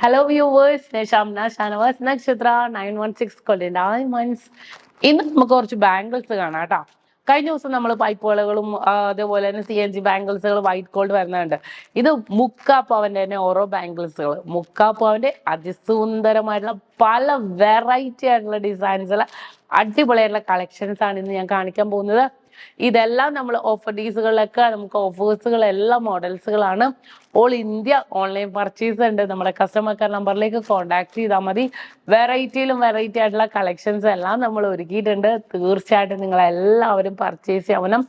Hello viewers, SHAMNA, Nakshathra, 916 diamonds. ഇന്ന് നമുക്ക് കുറച്ച് ബാംഗിൾസ് കാണാം കേട്ടോ. കഴിഞ്ഞ ദിവസം നമ്മൾ പൈപ്പുകളും അതേപോലെ തന്നെ CNG ബാംഗിൾസുകൾ വൈറ്റ് ഗോൾഡ് വരുന്നുണ്ട്. ഇത് മുക്കാപ്പവന്റെ തന്നെ ഓരോ ബാംഗിൾസുകൾ, മുക്കാപ്പവന്റെ അതിസുന്ദരമായിട്ടുള്ള പല വെറൈറ്റി ആയിട്ടുള്ള ഡിസൈൻസുള്ള അടിപൊളിയായിട്ടുള്ള കളക്ഷൻസ് ആണ് ഇന്ന് ഞാൻ കാണിക്കാൻ പോകുന്നത്. ഇതെല്ലാം നമ്മൾ ഓഫർ ഡീസുകളിലൊക്കെ നമുക്ക് ഓഫേഴ്സുകൾ എല്ലാ മോഡൽസുകളാണ്. ഓൾ ഇന്ത്യ ഓൺലൈൻ പർച്ചേസ് ഉണ്ട്. നമ്മുടെ കസ്റ്റമർ കെയർ നമ്പറിലേക്ക് കോൺടാക്ട് ചെയ്താൽ മതി. വെറൈറ്റി ആയിട്ടുള്ള കളക്ഷൻസ് എല്ലാം നമ്മൾ ഒരുക്കിയിട്ടുണ്ട്. തീർച്ചയായിട്ടും നിങ്ങൾ എല്ലാവരും പർച്ചേസ് ചെയ്യണം.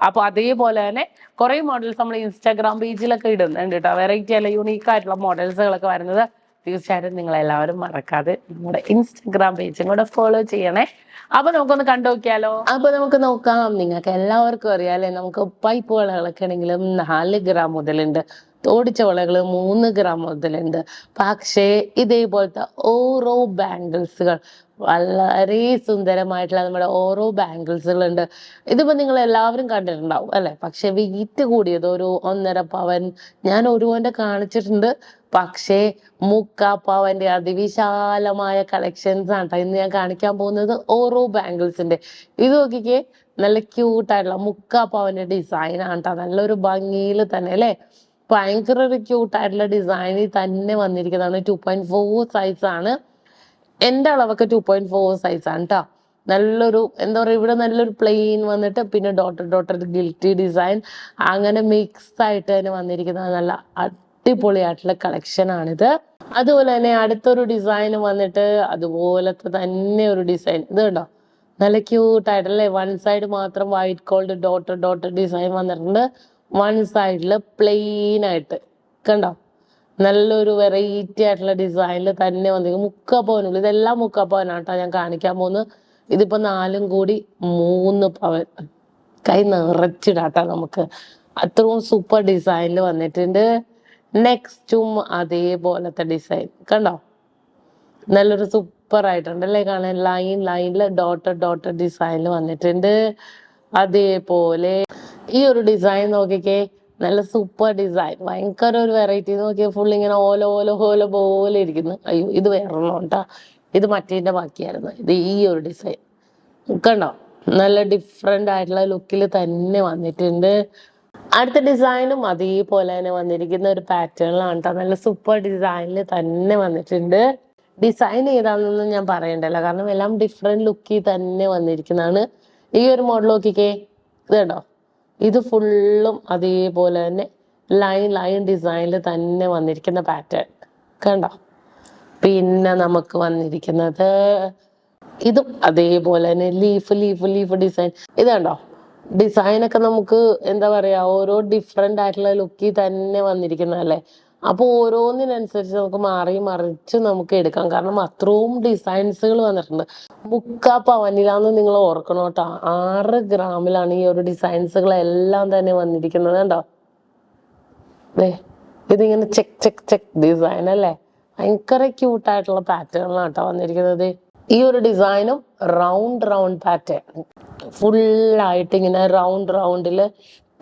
അപ്പോൾ അതേപോലെ തന്നെ കുറേ മോഡൽസ് നമ്മൾ ഇൻസ്റ്റാഗ്രാം പേജിലൊക്കെ ഇടുന്നുണ്ട് കേട്ടോ. വെറൈറ്റി അല്ല യുണീക്ക് ആയിട്ടുള്ള മോഡൽസുകളൊക്കെ വരുന്നത്. തീർച്ചയായിട്ടും നിങ്ങൾ എല്ലാവരും മറക്കാതെ നമ്മുടെ ഇൻസ്റ്റാഗ്രാം പേജും കൂടെ ഫോളോ ചെയ്യണേ. അപ്പൊ നമുക്കൊന്ന് കണ്ടു നോക്കിയാലോ. അപ്പൊ നമുക്ക് നോക്കാം. നിങ്ങൾക്ക് എല്ലാവർക്കും അറിയാലേ, നമുക്ക് പൈപ്പ് വളകളൊക്കെ ആണെങ്കിലും 4 ഗ്രാം മുതലുണ്ട്, തോടിച്ച വളകൾ 3 ഗ്രാം മുതലുണ്ട്. പക്ഷേ ഇതേപോലത്തെ ഓരോ ബാംഗിൾസുകൾ വളരെ സുന്ദരമായിട്ടുള്ള നമ്മുടെ ഓരോ ബാംഗിൾസുകളുണ്ട്. ഇതിപ്പോ നിങ്ങൾ എല്ലാവരും കണ്ടിട്ടുണ്ടാവും അല്ലെ. പക്ഷെ വെയിറ്റ് കൂടിയത് ഒരു 1.5 പവൻ ഞാൻ ഒരു പവന്റെ കാണിച്ചിട്ടുണ്ട്. പക്ഷേ മുക്കാപ്പവന്റെ അതിവിശാലമായ കളക്ഷൻസ് ആണ് ഇന്ന് ഞാൻ കാണിക്കാൻ പോകുന്നത്. ഓരോ ബാംഗിൾസിന്റെ ഇത് നോക്കിക്കേ, നല്ല ക്യൂട്ടായിട്ടുള്ള മുക്കാപ്പവന്റെ ഡിസൈൻ ആണ് കേട്ടോ. നല്ലൊരു ഭംഗിയിൽ തന്നെ അല്ലെ, ഭയങ്കര ഒരു ക്യൂട്ടായിട്ടുള്ള ഡിസൈനിൽ തന്നെ വന്നിരിക്കുന്നതാണ്. 2.4 സൈസ് ആണ്. എൻ്റെ അളവൊക്കെ 2.4 സൈസ് ആണ് കേട്ടോ. നല്ലൊരു എന്താ പറയുക, ഇവിടെ നല്ലൊരു പ്ലെയിൻ വന്നിട്ട് പിന്നെ ഡോട്ടർ ഗിൽറ്റി ഡിസൈൻ അങ്ങനെ മിക്സ് ആയിട്ട് തന്നെ വന്നിരിക്കുന്ന നല്ല അടിപൊളിയായിട്ടുള്ള കളക്ഷൻ ആണിത്. അതുപോലെ തന്നെ അടുത്തൊരു ഡിസൈൻ വന്നിട്ട് അതുപോലത്തെ തന്നെ ഒരു ഡിസൈൻ. ഇത് കണ്ടോ, നല്ല ക്യൂട്ടായിട്ടല്ലേ. വൺ സൈഡ് മാത്രം വൈറ്റ് ഗോൾഡ് ഡോട്ടർ ഡിസൈൻ വന്നിട്ടുണ്ട്. വൺ സൈഡിൽ പ്ലെയിൻ ആയിട്ട് കണ്ടോ, നല്ലൊരു വെറൈറ്റി ആയിട്ടുള്ള ഡിസൈനിൽ തന്നെ വന്നിരിക്കും. മുക്കാപ്പവനുള്ളൂ. ഇതെല്ലാം മുക്കാപ്പവനാട്ടോ ഞാൻ കാണിക്കാൻ പോകുന്നത്. ഇതിപ്പോ 4 കൂടി 3 പവൻ കൈ നിറച്ചിടാട്ടോ നമുക്ക്. അത്രയും സൂപ്പർ ഡിസൈനിൽ വന്നിട്ടുണ്ട്. നെക്സ്റ്റും അതേപോലത്തെ ഡിസൈൻ കണ്ടോ, നല്ലൊരു സൂപ്പർ ആയിട്ടുണ്ട് അല്ലേ കാണാൻ. ലൈനിൽ ഡോട്ടർ ഡിസൈനിൽ വന്നിട്ടുണ്ട്. അതേപോലെ ഈ ഒരു ഡിസൈൻ നോക്കിക്കേ, നല്ല സൂപ്പർ ഡിസൈൻ, ഭയങ്കര ഒരു വെറൈറ്റി. നോക്കിയാൽ ഫുൾ ഇങ്ങനെ ഓല പോലെ ഇരിക്കുന്നു. അയ്യോ, ഇത് വേറൊന്നും കേട്ടോ, ഇത് മറ്റേന്റെ ബാക്കിയായിരുന്നു. ഇത് ഈ ഒരു ഡിസൈൻ കണ്ടോ, നല്ല ഡിഫറെന്റ് ആയിട്ടുള്ള ലുക്കിൽ തന്നെ വന്നിട്ടുണ്ട്. അടുത്ത ഡിസൈനും അതേപോലെ തന്നെ വന്നിരിക്കുന്ന ഒരു പാറ്റേണിലാണ് കേട്ടോ. നല്ല സൂപ്പർ ഡിസൈനിൽ തന്നെ വന്നിട്ടുണ്ട്. ഡിസൈൻ ഏതാണെന്നൊന്നും ഞാൻ പറയണ്ടല്ലോ, കാരണം എല്ലാം ഡിഫറെന്റ് ലുക്കിൽ തന്നെ വന്നിരിക്കുന്നതാണ്. ഈ ഒരു മോഡൽ നോക്കിക്കേ, ഇത് കണ്ടോ, ഇത് ഫുള്ളും അതേപോലെ തന്നെ ലൈൻ ഡിസൈനിൽ തന്നെ വന്നിരിക്കുന്ന പാറ്റേൺ കണ്ടോ. പിന്നെ നമുക്ക് വന്നിരിക്കുന്നത് ഇതും അതേപോലെ തന്നെ ലീഫ് ഡിസൈൻ. ഇത് കണ്ടോ, ഡിസൈനൊക്കെ നമുക്ക് എന്താ പറയാ, ഓരോ ഡിഫറെന്റ് ആയിട്ടുള്ള ലുക്കിൽ തന്നെ വന്നിരിക്കുന്നതല്ലേ. അപ്പൊ ഓരോന്നിനനുസരിച്ച് നമുക്ക് മാറി മറിച്ച് നമുക്ക് എടുക്കാം. കാരണം അത്രയും ഡിസൈൻസുകൾ വന്നിട്ടുണ്ട്. മുക്കാപ്പവനിലാന്ന് നിങ്ങൾ ഓർക്കണം കേട്ടോ. 6 ഗ്രാമിലാണ് ഈ ഒരു ഡിസൈൻസുകളെല്ലാം തന്നെ വന്നിരിക്കുന്നത് കണ്ടോ. ഇതിങ്ങനെ ചെക്ക് ഡിസൈൻ അല്ലേ, ഭയങ്കര ക്യൂട്ടായിട്ടുള്ള പാറ്റേണിലാണ് കേട്ടോ വന്നിരിക്കുന്നത്. ഈ ഒരു ഡിസൈനും റൗണ്ട് പാറ്റേൺ ഫുള്ളായിട്ട് ഇങ്ങനെ റൗണ്ടില്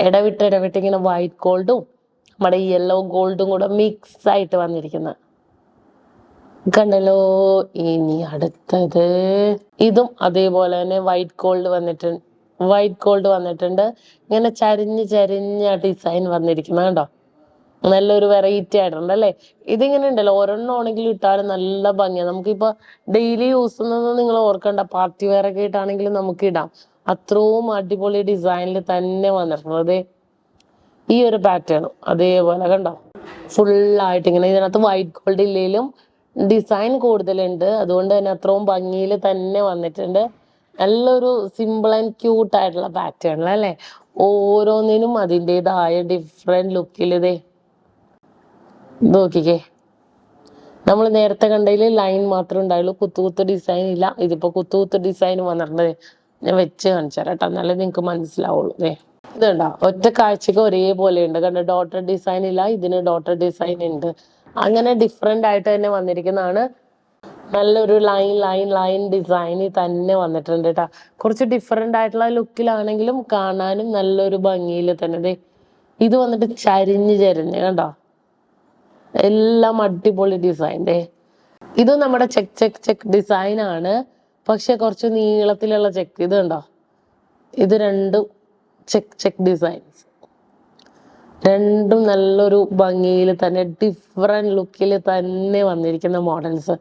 ഇടവിട്ട് ഇങ്ങനെ വൈറ്റ് ഗോൾഡും നമ്മുടെ യെല്ലോ ഗോൾഡും കൂടെ മിക്സ് ആയിട്ട് വന്നിരിക്കുന്ന കണ്ടല്ലോ. ഇനി അടുത്തത് ഇതും അതേപോലെ തന്നെ വൈറ്റ് ഗോൾഡ് വന്നിട്ടുണ്ട്. ഇങ്ങനെ ചരിഞ്ഞ ഡിസൈൻ വന്നിരിക്കുന്ന കണ്ടോ, നല്ലൊരു വെറൈറ്റി ആയിട്ടുണ്ട് അല്ലേ. ഇതിങ്ങനെ ഉണ്ടല്ലോ, ഒരെണ്ണമാണെങ്കിലും ഇട്ടാലും നല്ല ഭംഗിയാണ്. നമുക്കിപ്പോ ഡെയിലി യൂസ് ചെയ്യുന്നത് നിങ്ങൾ ഓർക്കണ്ട, പാർട്ടി വെയർ ഒക്കെ ഇട്ടാണെങ്കിലും നമുക്ക് ഇടാം. അത്രയും അടിപൊളി ഡിസൈനിൽ തന്നെ വന്നിട്ടുള്ളത്. ഈ ഒരു പാറ്റേണും അതേപോലെ കണ്ടോ, ഫുള്ളായിട്ട് ഇങ്ങനെ. ഇതിനകത്ത് വൈറ്റ് ഗോൾഡ് ഇല്ലെങ്കിലും ഡിസൈൻ കൂടുതലുണ്ട്, അതുകൊണ്ട് തന്നെ അത്രയും ഭംഗിയിൽ തന്നെ വന്നിട്ടുണ്ട്. നല്ലൊരു സിമ്പിൾ ആൻഡ് ക്യൂട്ട് ആയിട്ടുള്ള പാറ്റേൺ അല്ലേ. ഓരോന്നിനും അതിൻ്റെതായ ഡിഫറെന്റ് ലുക്കിൽ ഇതേ നോക്കിക്കേ. നമ്മൾ നേരത്തെ കണ്ടതിൽ ലൈൻ മാത്രമേ ഉണ്ടായുള്ളൂ, കുത്തുകുത്ത് ഡിസൈൻ ഇല്ല. ഇതിപ്പോ കുത്തുകുത്ത് ഡിസൈൻ വന്നിട്ടുണ്ട്. ഞാൻ വെച്ച് കാണിച്ചു തരാം കേട്ടോ, എന്നാലേ നിങ്ങൾക്ക് മനസ്സിലാവുള്ളൂ. ഇത് കണ്ടോ, ഒറ്റ കാഴ്ചക്ക് ഒരേപോലെ ഉണ്ട് കണ്ടോ. ഡോട്ടർ ഡിസൈൻ ഇല്ല, ഇതിന് ഡോട്ടർ ഡിസൈൻ ഉണ്ട്. അങ്ങനെ ഡിഫറെന്റ് ആയിട്ട് തന്നെ വന്നിരിക്കുന്നതാണ്. നല്ലൊരു ലൈൻ ഡിസൈനിൽ തന്നെ വന്നിട്ടുണ്ട് കേട്ടോ. കുറച്ച് ഡിഫറെന്റ് ആയിട്ടുള്ള ലുക്കിലാണെങ്കിലും കാണാനും നല്ലൊരു ഭംഗിയിൽ തന്നെ. ഇത് വന്നിട്ട് ചരിഞ്ഞ് കണ്ടോ, എല്ലാം അടിപൊളി ഡിസൈൻ്റെ. ഇത് നമ്മുടെ ചെക്ക് ചെക്ക് ചെക്ക് ഡിസൈൻ ആണ്, പക്ഷെ കുറച്ച് നീളത്തിലുള്ള ചെക്ക്. ഇത് കണ്ടോ, ഇത് രണ്ടും ചെക്ക് ചെക്ക് ഡിസൈൻസ്, രണ്ടും നല്ലൊരു ഭംഗിയിൽ തന്നെ ഡിഫറെന്റ് ലുക്കിൽ തന്നെ വന്നിരിക്കുന്ന മോഡൽസ്.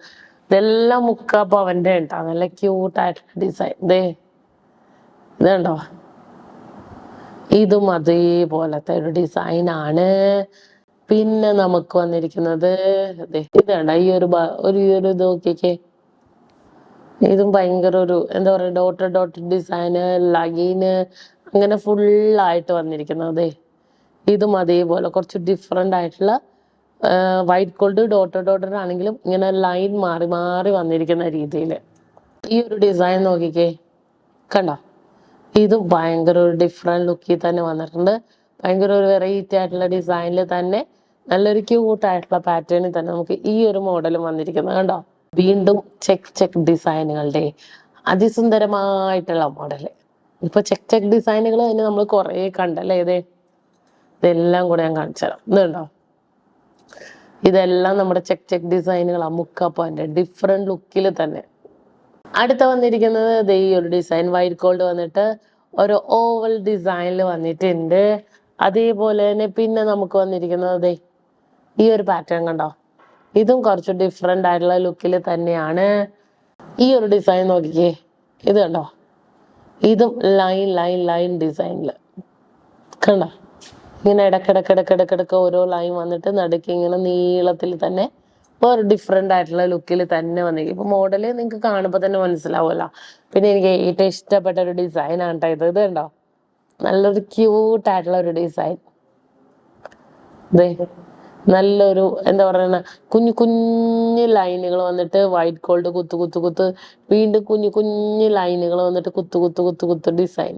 ഇതെല്ലാം മുക്കാപ്പവന്റെ ഉണ്ടാവും, നല്ല ക്യൂട്ടായിട്ടുള്ള ഡിസൈൻ. ഇത് കണ്ടോ, ഇതും അതേപോലത്തെ ഒരു ഡിസൈൻ ആണ്. പിന്നെ നമുക്ക് വന്നിരിക്കുന്നത് ഇത് കണ്ടോ, ഈ ഒരു ഇത് നോക്കിക്കേ. ഇതും ഭയങ്കര ഒരു എന്താ പറയുക, ഡോട്ടഡ് ഡോട്ടഡ് ഡിസൈന്, ലൈന്, അങ്ങനെ ഫുള്ളായിട്ട് വന്നിരിക്കുന്നത്. ഇതും അതേപോലെ കുറച്ച് ഡിഫറെൻ്റ് ആയിട്ടുള്ള വൈറ്റ് ഗോൾഡ് ഡോട്ടഡ് ഡോട്ടഡ് ആണെങ്കിലും ഇങ്ങനെ ലൈൻ മാറി മാറി വന്നിരിക്കുന്ന രീതിയിൽ. ഈ ഒരു ഡിസൈൻ നോക്കിക്കേ, കണ്ടോ, ഇതും ഭയങ്കര ഒരു ഡിഫറെന്റ് ലുക്കിൽ തന്നെ വന്നിട്ടുണ്ട്. ഭയങ്കര ഒരു വെറൈറ്റി ആയിട്ടുള്ള ഡിസൈനിൽ തന്നെ നല്ലൊരു ക്യൂട്ടായിട്ടുള്ള പാറ്റേണിൽ തന്നെ നമുക്ക് ഈ ഒരു മോഡലും വന്നിരിക്കുന്നത് കണ്ടോ. വീണ്ടും ചെക്ക് ചെക്ക് ഡിസൈനുകളുടെ അതിസുന്ദരമായിട്ടുള്ള മോഡല്. ഇപ്പൊ ചെക്ക് ചെക്ക് ഡിസൈനുകൾ തന്നെ നമ്മൾ കുറെ കണ്ടല്ലേ. ഇതെല്ലാം കൂടെ ഞാൻ കാണിച്ചു തരാം. ഇതുണ്ടോ, ഇതെല്ലാം നമ്മുടെ ചെക്ക് ചെക്ക് ഡിസൈനുകളാണ്, മുക്കാപ്പൻ്റെ ഡിഫറെന്റ് ലുക്കിൽ തന്നെ. അടുത്ത വന്നിരിക്കുന്നത് ഈ ഒരു ഡിസൈൻ വൈറ്റ് ഗോൾഡ് വന്നിട്ട് ഒരു ഓവൽ ഡിസൈനിൽ വന്നിട്ടുണ്ട്. അതേപോലെ തന്നെ പിന്നെ നമുക്ക് വന്നിരിക്കുന്നത് ഈ ഒരു പാറ്റേൺ കണ്ടോ, ഇതും കുറച്ച് ഡിഫറെന്റ് ആയിട്ടുള്ള ലുക്കിൽ തന്നെയാണ്. ഈ ഒരു ഡിസൈൻ നോക്കിക്കേ, ഇത് കണ്ടോ, ഇതും ലൈൻ ലൈൻ ലൈൻ ഡിസൈനിൽ കണ്ടോ. ഇങ്ങനെ ഇടക്കിടക്കിടക്കിടക്കിടക്ക് ഓരോ ലൈൻ വന്നിട്ട് നടുക്ക് ഇങ്ങനെ നീളത്തിൽ തന്നെ ഒരു ഡിഫറെന്റ് ആയിട്ടുള്ള ലുക്കിൽ തന്നെ വന്നിരിക്കും. ഇപ്പൊ മോഡല് നിങ്ങൾക്ക് കാണുമ്പോൾ തന്നെ മനസ്സിലാവുമല്ലോ. പിന്നെ എനിക്ക് ഏറ്റവും ഇഷ്ടപ്പെട്ട ഒരു ഡിസൈൻ ആണ് കേട്ടോ ഇത്. കണ്ടോ, നല്ലൊരു ക്യൂട്ടായിട്ടുള്ള ഒരു ഡിസൈൻ. നല്ലൊരു എന്താ പറയുക, കുഞ്ഞു കുഞ്ഞു ലൈനുകൾ വന്നിട്ട് വൈറ്റ് ഗോൾഡ് കുത്ത് കുത്ത് കുത്ത്, വീണ്ടും കുഞ്ഞു കുഞ്ഞു ലൈനുകൾ വന്നിട്ട് കുത്ത് കുത്ത് കുത്ത് കുത്ത് ഡിസൈൻ.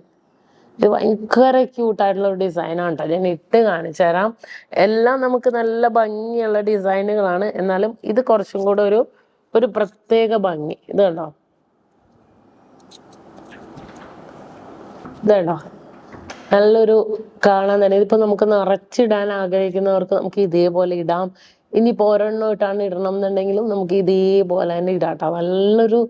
ഇത് ഭയങ്കര ക്യൂട്ടായിട്ടുള്ള ഒരു ഡിസൈനാണ് കേട്ടോ. ഞാൻ ഇട്ട് കാണിച്ചു തരാം. എല്ലാം നമുക്ക് നല്ല ഭംഗിയുള്ള ഡിസൈനുകളാണ്, എന്നാലും ഇത് കുറച്ചും കൂടെ ഒരു പ്രത്യേക ഭംഗി. ഇത് കണ്ടോ, നല്ലൊരു കാണാൻ തന്നെ. ഇതിപ്പോ നമുക്ക് നിറച്ചിടാൻ ആഗ്രഹിക്കുന്നവർക്ക് നമുക്ക് ഇതേപോലെ ഇടാം. ഇനിയിപ്പോ ഒരെണ്ണം ഇട്ടാണ് ഇടണം എന്നുണ്ടെങ്കിലും നമുക്ക് ഇതേപോലെ തന്നെ ഇടാട്ടോ. നല്ലൊരു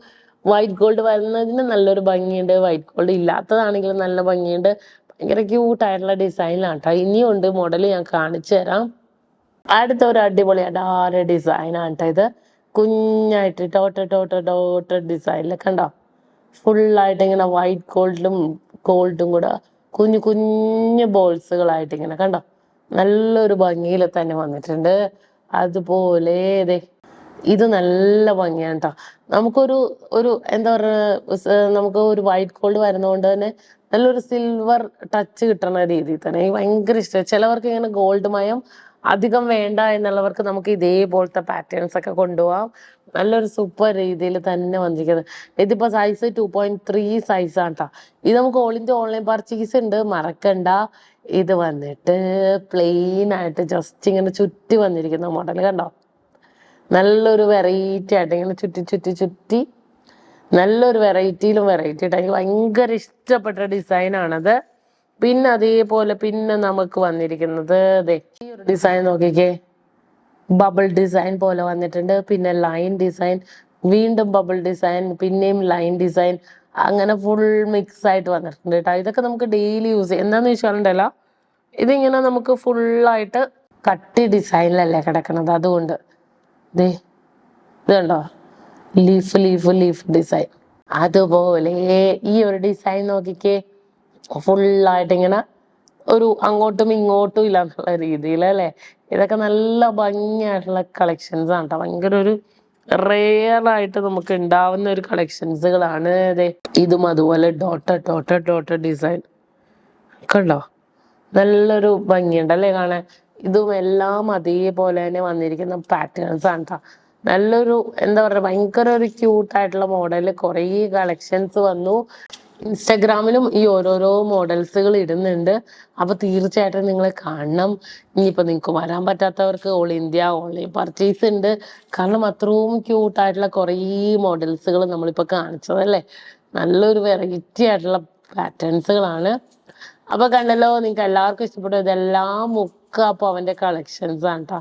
വൈറ്റ് ഗോൾഡ് വരുന്നതിന് നല്ലൊരു ഭംഗിയുണ്ട്, വൈറ്റ് ഗോൾഡ് ഇല്ലാത്തതാണെങ്കിലും നല്ല ഭംഗിയുണ്ട്. ഭയങ്കര ക്യൂട്ടായിട്ടുള്ള ഡിസൈനിലാണ് കേട്ടോ. ഇനിയുണ്ട് മോഡൽ, ഞാൻ കാണിച്ചു തരാം. അടുത്ത ഒരു അടിപൊളി അടാര ഡിസൈനാണ് കേട്ടോ ഇത്. കുഞ്ഞായിട്ട് ഡോട്ട ഡിസൈനിൽ കണ്ടോ, ഫുള്ളായിട്ട് ഇങ്ങനെ വൈറ്റ് ഗോൾഡും കൂടെ കുഞ്ഞു കുഞ്ഞു ബോൾസുകളായിട്ട് ഇങ്ങനെ കണ്ടോ, നല്ലൊരു ഭംഗിയിൽ തന്നെ വന്നിട്ടുണ്ട്. അതുപോലെ ഇത് നല്ല ഭംഗിയാണ് കേട്ടോ. നമുക്കൊരു എന്താ പറയുക, നമുക്ക് ഒരു വൈറ്റ് ഗോൾഡ് വരുന്നതുകൊണ്ട് തന്നെ നല്ലൊരു സിൽവർ ടച്ച് കിട്ടുന്ന രീതിയിൽ തന്നെ എനിക്ക് ഭയങ്കര ഇഷ്ടം. ചിലവർക്ക് ഇങ്ങനെ ഗോൾഡ് മയം അധികം വേണ്ട എന്നുള്ളവർക്ക് നമുക്ക് ഇതേപോലത്തെ പാറ്റേൺസ് ഒക്കെ കൊണ്ടുപോകാം. നല്ലൊരു സൂപ്പർ രീതിയിൽ തന്നെ വന്നിരിക്കുന്നത്. ഇതിപ്പോ സൈസ് 2.3 സൈസാണ് കേട്ടോ. ഇത് നമുക്ക് ഓൾ ഇന്ത്യ ഓൺലൈൻ പർച്ചേസ് ഉണ്ട്, മറക്കണ്ട. ഇത് വന്നിട്ട് പ്ലെയിൻ ആയിട്ട് ജസ്റ്റ് ഇങ്ങനെ ചുറ്റി വന്നിരിക്കുന്ന മോഡൽ കണ്ടോ, നല്ലൊരു വെറൈറ്റി ആയിട്ട് ഇങ്ങനെ ചുറ്റി നല്ലൊരു വെറൈറ്റിയിലും വെറൈറ്റി ആയിട്ട് എനിക്ക് ഭയങ്കര ഇഷ്ടപ്പെട്ട ഡിസൈനാണത്. പിന്നെ അതേപോലെ പിന്നെ നമുക്ക് വന്നിരിക്കുന്നത് ഈ ഒരു ഡിസൈൻ നോക്കിക്കേ, ബബിൾ ഡിസൈൻ പോലെ വന്നിട്ടുണ്ട്. പിന്നെ ലൈൻ ഡിസൈൻ, വീണ്ടും ബബിൾ ഡിസൈൻ, പിന്നെയും ലൈൻ ഡിസൈൻ, അങ്ങനെ ഫുൾ മിക്സ് ആയിട്ട് വന്നിട്ടുണ്ട് കേട്ടോ. ഇതൊക്കെ നമുക്ക് ഡെയിലി യൂസ് ചെയ്യാം. എന്താന്ന് വെച്ചാലുണ്ടല്ലോ, ഇതിങ്ങനെ നമുക്ക് ഫുള്ളായിട്ട് കട്ടി ഡിസൈനിലല്ലേ കിടക്കണത്, അതുകൊണ്ട് ഇത് കണ്ടോ, ലീഫ് ഡിസൈൻ. അതുപോലെ ഈ ഒരു ഡിസൈൻ നോക്കിക്കേ, ഫുള്ളായിട്ട് ഇങ്ങനെ ഒരു അങ്ങോട്ടും ഇങ്ങോട്ടും ഇല്ലാന്നുള്ള രീതിയിലല്ലേ. ഇതൊക്കെ നല്ല ഭംഗിയായിട്ടുള്ള കളക്ഷൻസ് ആണ് കേട്ടോ. ഭയങ്കര ഒരു റെയർ ആയിട്ട് നമുക്ക് ഉണ്ടാവുന്ന ഒരു കളക്ഷൻസുകളാണ്. ഇതും അതുപോലെ ഡോട്ട ഡിസൈൻ കണ്ടോ, നല്ലൊരു ഭംഗിയുണ്ടല്ലേ കാണാൻ. ഇതും എല്ലാം അതേപോലെ തന്നെ വന്നിരിക്കുന്ന പാറ്റേൺസ് ആണ് കേട്ടോ. നല്ലൊരു എന്താ പറയുക, ഭയങ്കര ഒരു ക്യൂട്ടായിട്ടുള്ള മോഡല് കുറേ കളക്ഷൻസ് വന്നു. ഇൻസ്റ്റഗ്രാമിലും ഈ ഓരോരോ മോഡൽസുകൾ ഇടുന്നുണ്ട്. അപ്പൊ തീർച്ചയായിട്ടും നിങ്ങൾ കാണണം. ഇനിയിപ്പോൾ നിങ്ങൾക്ക് വരാൻ പറ്റാത്തവർക്ക് ഓൾ ഇന്ത്യ ഓൺലൈൻ പർച്ചേസ് ഉണ്ട്. കാരണം അത്രയും ക്യൂട്ടായിട്ടുള്ള കുറേ മോഡൽസുകൾ നമ്മളിപ്പോൾ കാണിച്ചതല്ലേ. നല്ലൊരു വെറൈറ്റി ആയിട്ടുള്ള പാറ്റേൺസുകളാണ്. അപ്പൊ കണ്ടല്ലോ, നിങ്ങൾക്ക് എല്ലാവർക്കും ഇഷ്ടപ്പെട്ടു. ഇതെല്ലാം മുക്കാപ്പവന്റെ കളക്ഷൻസ് ആണ് കേട്ടോ.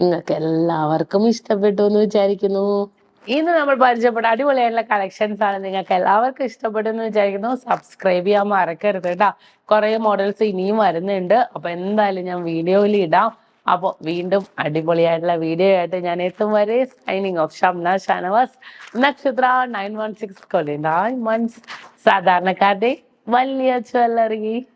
നിങ്ങൾക്ക് എല്ലാവർക്കും ഇഷ്ടപ്പെട്ടു എന്ന് വിചാരിക്കുന്നു. ഇന്ന് നമ്മൾ പരിചയപ്പെട്ട അടിപൊളിയായിട്ടുള്ള കളക്ഷൻസ് ആണ്. നിങ്ങൾക്ക് എല്ലാവർക്കും ഇഷ്ടപ്പെട്ടു എന്ന് വിചാരിക്കുന്നു. സബ്സ്ക്രൈബ് ചെയ്യാൻ മറക്കരുത് കേട്ടോ. കുറെ മോഡൽസ് ഇനിയും വരുന്നുണ്ട്. അപ്പൊ എന്തായാലും ഞാൻ വീഡിയോയിൽ ഇടാം. അപ്പോൾ വീണ്ടും അടിപൊളിയായിട്ടുള്ള വീഡിയോ ആയിട്ട് ഞാൻ എത്തും വരെ സൈനിങ് ഓഫ്. ഷംന ഷാനവാസ്, നക്ഷത്ര 916 കൊല്ലം ഡയമണ്ട്സ്, സാധാരണക്കാരുടെ വലിയ ജ്വല്ലറി.